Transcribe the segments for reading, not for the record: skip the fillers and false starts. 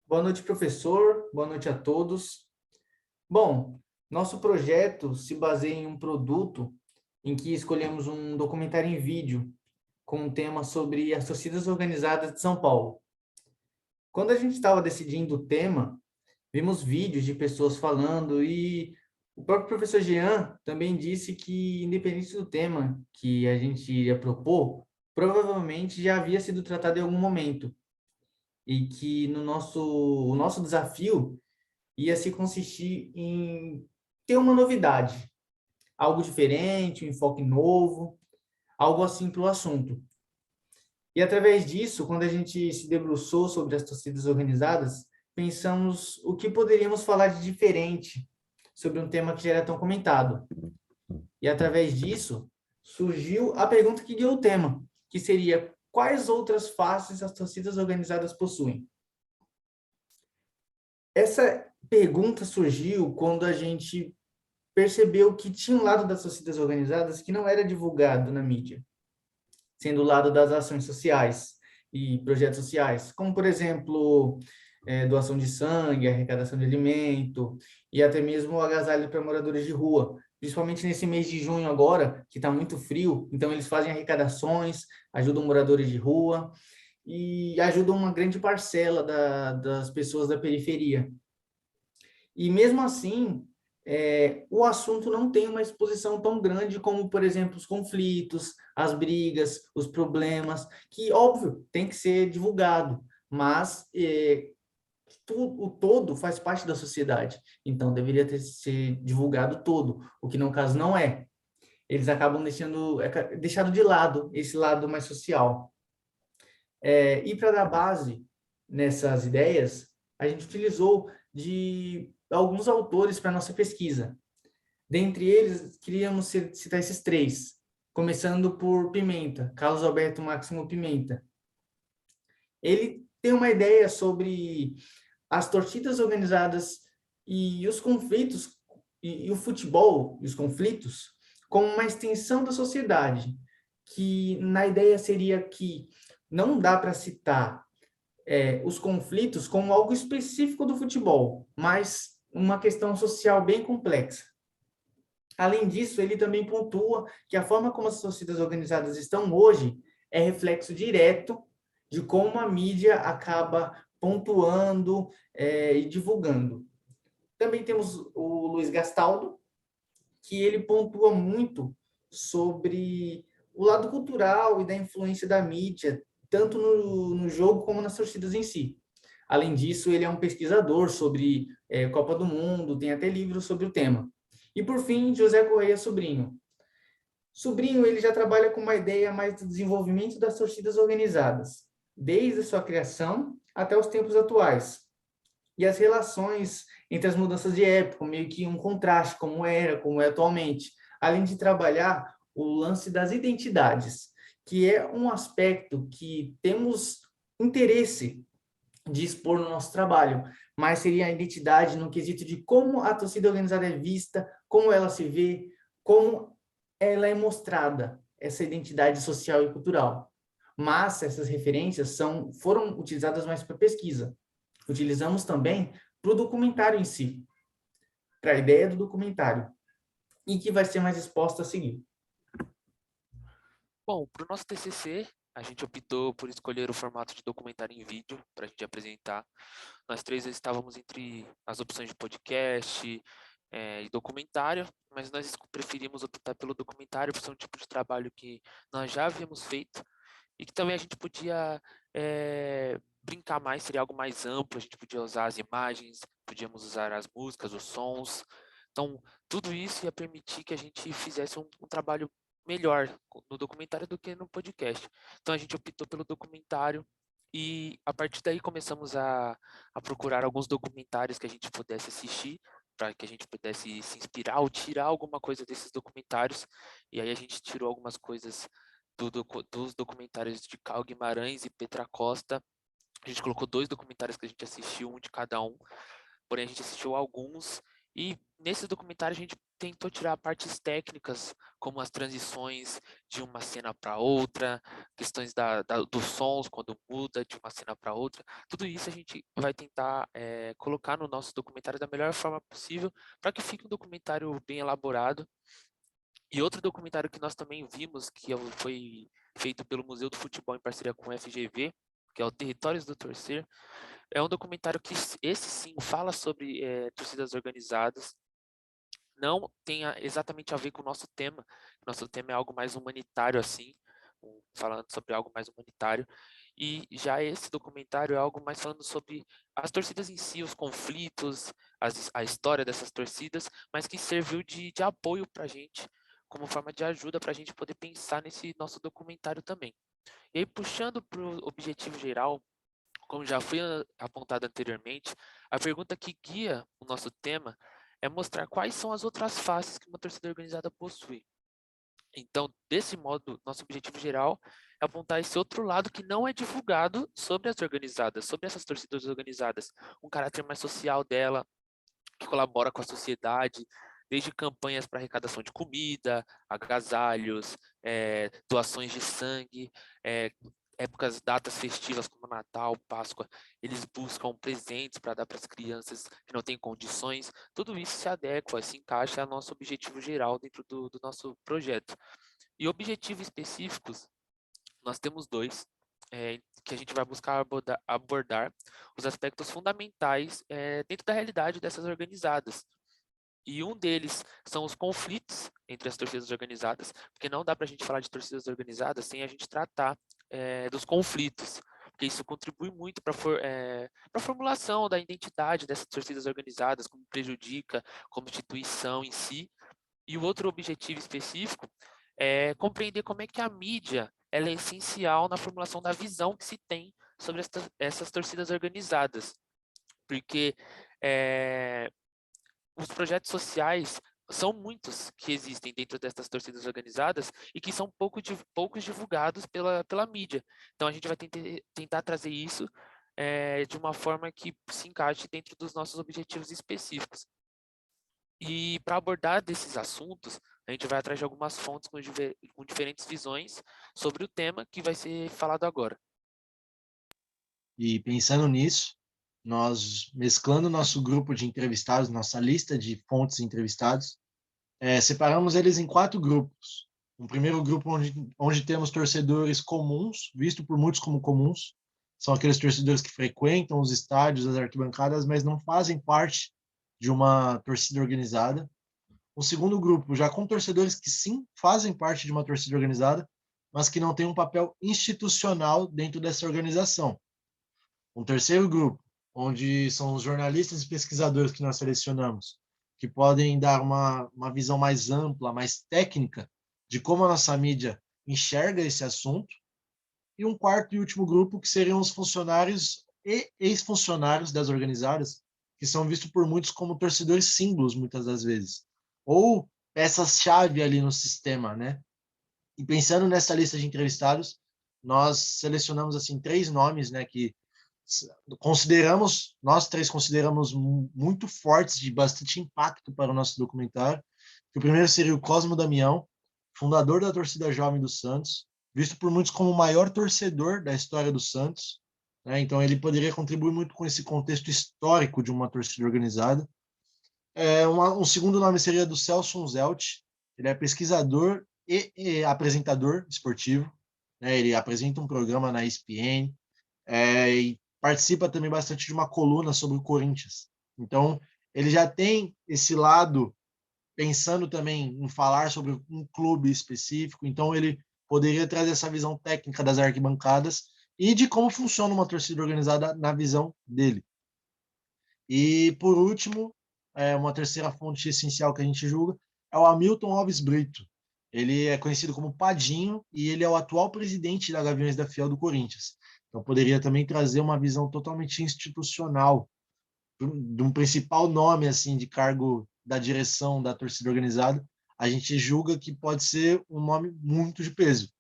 Boa noite, professor. Boa noite a todos. Bom, nosso projeto se baseia em um produto em que escolhemos um documentário em vídeo com um tema sobre as torcidas organizadas de São Paulo. Quando a gente estava decidindo o tema, vimos vídeos de pessoas falando e o próprio professor Jean também disse que, independente do tema que a gente iria propor, provavelmente já havia sido tratado em algum momento e que o nosso desafio ia se consistir em ter uma novidade, algo diferente, um enfoque novo, algo assim para o assunto. E através disso, quando a gente se debruçou sobre as torcidas organizadas, pensamos o que poderíamos falar de diferente sobre um tema que já era tão comentado. E através disso, surgiu a pergunta que guiou o tema, que seria: quais outras faces as torcidas organizadas possuem? Essa pergunta surgiu quando a gente percebeu que tinha um lado das torcidas organizadas que não era divulgado na mídia, sendo o lado das ações sociais e projetos sociais, como, por exemplo, doação de sangue, arrecadação de alimento e até mesmo o agasalho para moradores de rua, principalmente nesse mês de junho agora, que está muito frio, então eles fazem arrecadações, ajudam moradores de rua e ajudam uma grande parcela das pessoas da periferia. E mesmo assim, o assunto não tem uma exposição tão grande como, por exemplo, os conflitos, as brigas, os problemas, que, óbvio, tem que ser divulgado, mas o todo faz parte da sociedade, então deveria ser divulgado todo, o que no caso não é. Eles acabam deixando de lado esse lado mais social. E para dar base nessas ideias, a gente utilizou de alguns autores para nossa pesquisa. Dentre eles, queríamos citar esses três, começando por Pimenta, Carlos Alberto Máximo Pimenta. Ele tem uma ideia sobre as torcidas organizadas e os conflitos, e o futebol e os conflitos, como uma extensão da sociedade, que na ideia seria que não dá para citar os conflitos como algo específico do futebol, mas uma questão social bem complexa. Além disso, ele também pontua que a forma como as torcidas organizadas estão hoje é reflexo direto de como a mídia acaba pontuando e divulgando. Também temos o Luiz Gastaldo, que ele pontua muito sobre o lado cultural e da influência da mídia, tanto no jogo como nas torcidas em si. Além disso, ele é um pesquisador sobre Copa do Mundo, tem até livros sobre o tema. E, por fim, José Correia Sobrinho. Sobrinho, ele já trabalha com uma ideia mais do desenvolvimento das torcidas organizadas, desde a sua criação até os tempos atuais. E as relações entre as mudanças de época, meio que um contraste, como é atualmente. Além de trabalhar o lance das identidades, que é um aspecto que temos interesse de expor no nosso trabalho, mas seria a identidade no quesito de como a torcida organizada é vista, como ela se vê, como ela é mostrada, essa identidade social e cultural. Mas essas referências foram utilizadas mais para pesquisa. Utilizamos também para o documentário em si, para a ideia do documentário, e que vai ser mais exposta a seguir. Bom, para o nosso TCC, a gente optou por escolher o formato de documentário em vídeo para a gente apresentar. Nós três estávamos entre as opções de podcast e documentário, mas nós preferimos optar pelo documentário por ser um tipo de trabalho que nós já havíamos feito e que também a gente podia brincar mais, seria algo mais amplo, a gente podia usar as imagens, podíamos usar as músicas, os sons. Então, tudo isso ia permitir que a gente fizesse um trabalho melhor no documentário do que no podcast. Então, a gente optou pelo documentário e, a partir daí, começamos a procurar alguns documentários que a gente pudesse assistir, para que a gente pudesse se inspirar ou tirar alguma coisa desses documentários. E aí a gente tirou algumas coisas dos documentários de Cal Guimarães e Petra Costa. A gente colocou 2 documentários que a gente assistiu, um de cada um. Porém, a gente assistiu alguns e nesse documentário a gente tentou tirar partes técnicas, como as transições de uma cena para outra, questões dos sons quando muda de uma cena para outra. Tudo isso a gente vai tentar colocar no nosso documentário da melhor forma possível, para que fique um documentário bem elaborado. E outro documentário que nós também vimos, que foi feito pelo Museu do Futebol em parceria com o FGV, que é o Territórios do Torcer, é um documentário que esse sim fala sobre torcidas organizadas. Não tem exatamente a ver com o nosso tema. Nosso tema é algo mais humanitário, assim, falando sobre algo mais humanitário. E já esse documentário é algo mais falando sobre as torcidas em si, os conflitos, a história dessas torcidas, mas que serviu de apoio para a gente, como forma de ajuda para a gente poder pensar nesse nosso documentário também. E aí, puxando para o objetivo geral, como já foi apontado anteriormente, a pergunta que guia o nosso tema é mostrar quais são as outras faces que uma torcida organizada possui. Então, desse modo, nosso objetivo geral é apontar esse outro lado que não é divulgado sobre as organizadas, sobre essas torcidas organizadas, um caráter mais social dela, que colabora com a sociedade, desde campanhas para arrecadação de comida, agasalhos, doações de sangue, épocas, datas festivas como Natal, Páscoa, eles buscam presentes para dar para as crianças que não têm condições. Tudo isso se adequa, se encaixa ao nosso objetivo geral dentro do nosso projeto. E objetivos específicos, nós temos dois, que a gente vai buscar abordar os aspectos fundamentais dentro da realidade dessas organizadas. E um deles são os conflitos entre as torcidas organizadas, porque não dá para a gente falar de torcidas organizadas sem a gente tratar dos conflitos, porque isso contribui muito para a formulação da identidade dessas torcidas organizadas, como prejudica como instituição em si. E o outro objetivo específico é compreender como é que a mídia ela é essencial na formulação da visão que se tem sobre essas torcidas organizadas, porque os projetos sociais são muitos que existem dentro dessas torcidas organizadas e que são poucos divulgados pela mídia. Então, a gente vai tentar trazer isso de uma forma que se encaixe dentro dos nossos objetivos específicos. E para abordar desses assuntos, a gente vai atrás de algumas fontes com diferentes visões sobre o tema que vai ser falado agora. E pensando nisso, nós, mesclando nosso grupo de entrevistados, nossa lista de fontes entrevistados, separamos eles em 4 grupos. Um primeiro grupo onde temos torcedores comuns, visto por muitos como comuns, são aqueles torcedores que frequentam os estádios, as arquibancadas, mas não fazem parte de uma torcida organizada. Um segundo grupo, já com torcedores que sim fazem parte de uma torcida organizada, mas que não têm um papel institucional dentro dessa organização. Um terceiro grupo, onde são os jornalistas e pesquisadores que nós selecionamos, que podem dar uma visão mais ampla, mais técnica de como a nossa mídia enxerga esse assunto. E um quarto e último grupo, que seriam os funcionários e ex-funcionários das organizadas, que são vistos por muitos como torcedores símbolos, muitas das vezes, ou peças-chave ali no sistema, né? E pensando nessa lista de entrevistados, nós selecionamos assim 3 nomes, né, que nós 3 consideramos muito fortes, de bastante impacto para o nosso documentário. O primeiro seria o Cosmo Damião, fundador da torcida jovem do Santos, visto por muitos como o maior torcedor da história do Santos, né? Então ele poderia contribuir muito com esse contexto histórico de uma torcida organizada. Um segundo nome seria do Celso Zelt, ele é pesquisador e apresentador esportivo, né? Ele apresenta um programa na ESPN, e participa também bastante de uma coluna sobre o Corinthians. Então, ele já tem esse lado, pensando também em falar sobre um clube específico, então ele poderia trazer essa visão técnica das arquibancadas e de como funciona uma torcida organizada na visão dele. E, por último, uma terceira fonte essencial que a gente julga é o Hamilton Alves Brito. Ele é conhecido como Padinho e ele é o atual presidente da Gaviões da Fiel do Corinthians. Então, poderia também trazer uma visão totalmente institucional de um principal nome assim de cargo da direção da torcida organizada. A gente julga que pode ser um nome muito de peso.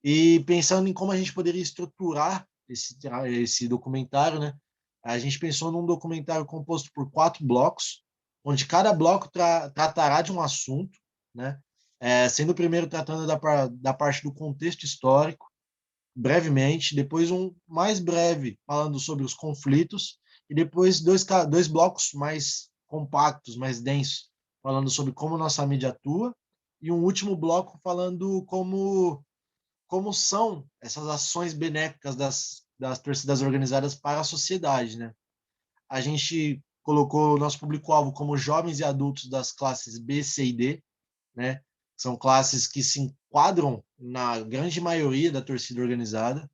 E pensando em como a gente poderia estruturar esse documentário, né? A gente pensou num documentário composto por 4 blocos. onde cada bloco tratará de um assunto, né? Sendo o primeiro tratando da parte do contexto histórico, brevemente, depois um mais breve falando sobre os conflitos, e depois dois blocos mais compactos, mais densos, falando sobre como nossa mídia atua, e um último bloco falando como são essas ações benéficas das torcidas organizadas para a sociedade, né? A gente colocou o nosso público-alvo como jovens e adultos das classes B, C e D, né? São classes que se enquadram na grande maioria da torcida organizada.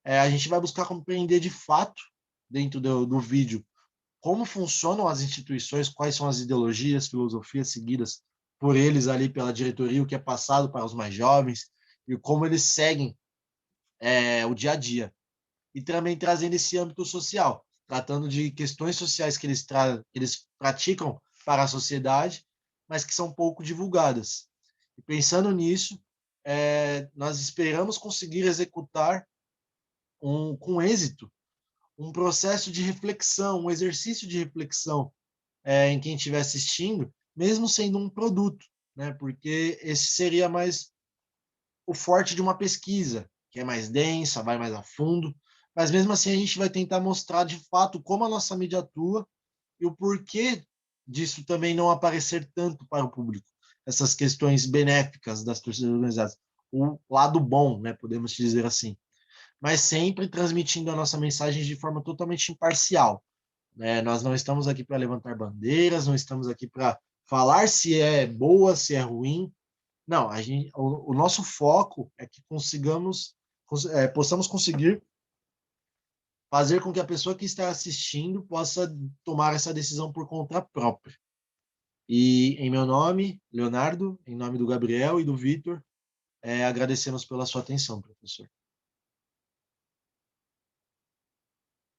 A gente vai buscar compreender de fato, dentro do vídeo, como funcionam as instituições, quais são as ideologias, filosofias seguidas por eles ali pela diretoria, o que é passado para os mais jovens e como eles seguem o dia a dia. E também trazendo esse âmbito social, tratando de questões sociais que eles praticam para a sociedade, mas que são pouco divulgadas. E pensando nisso, nós esperamos conseguir executar com êxito um processo de reflexão, um exercício de reflexão em quem estiver assistindo, mesmo sendo um produto, né? Porque esse seria mais o forte de uma pesquisa, que é mais densa, vai mais a fundo, mas mesmo assim a gente vai tentar mostrar de fato como a nossa mídia atua e o porquê disso também não aparecer tanto para o público, essas questões benéficas das torcidas organizadas, o lado bom, né, podemos dizer assim, mas sempre transmitindo a nossa mensagem de forma totalmente imparcial, né? Nós não estamos aqui para levantar bandeiras, não estamos aqui para falar se é boa, se é ruim, não, o nosso foco é que possamos conseguir fazer com que a pessoa que está assistindo possa tomar essa decisão por conta própria. E em meu nome, Leonardo, em nome do Gabriel e do Vitor, agradecemos pela sua atenção, professor.